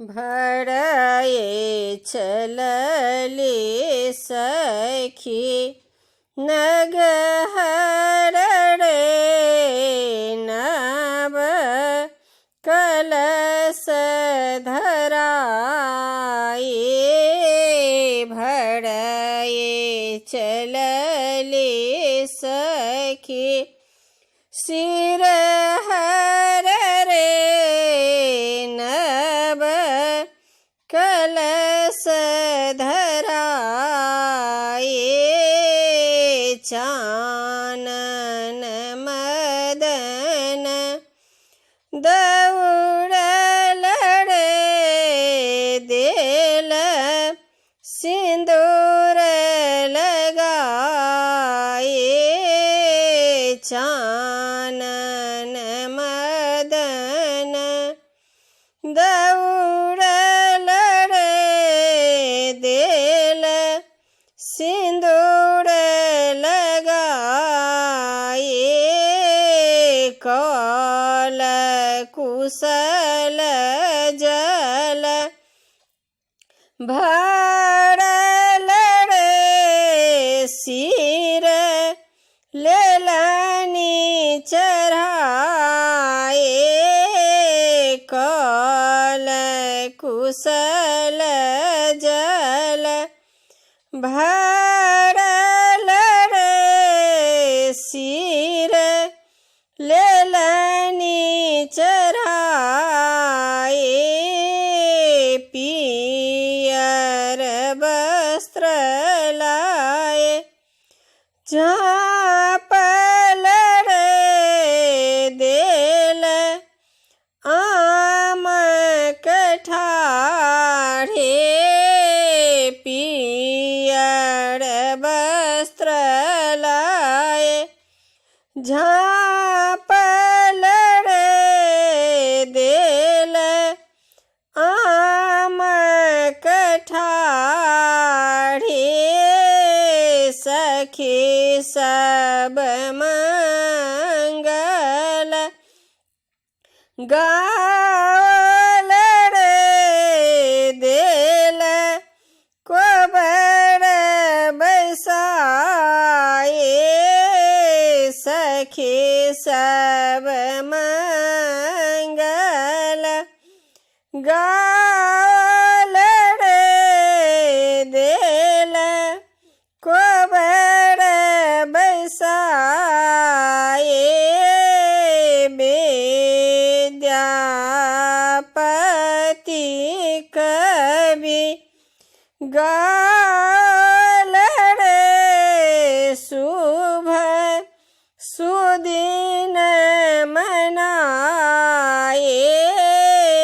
भड़ये चलले सखी नगहरड़े नव कलश धराये। भड़ये चलले सखी सिर हर रे नव कलश धराये। चानन मदन दौड़ल रे देल सिंदूर लगाए। चानन मदन दौड़ल रे देल सिंदूर लगाए। कौल कुशल जल भरल रे सिर लेलनी चढ़ाए। कौल कुशल जल भरल रे सिर लेलनी चढ़ाए। पियर वस्त्र लाए झाँपल रे देल आम कठाढ़े। पियर वस्त्र लाए झाँपल रे देल आम कठाढ़े। सखी सब मंगल गावल रे देल कोबर बैसाए। सखी सब मंगल गावल रे देल कोबर बैसाए। विद्यापति कवि गावल रे शुभ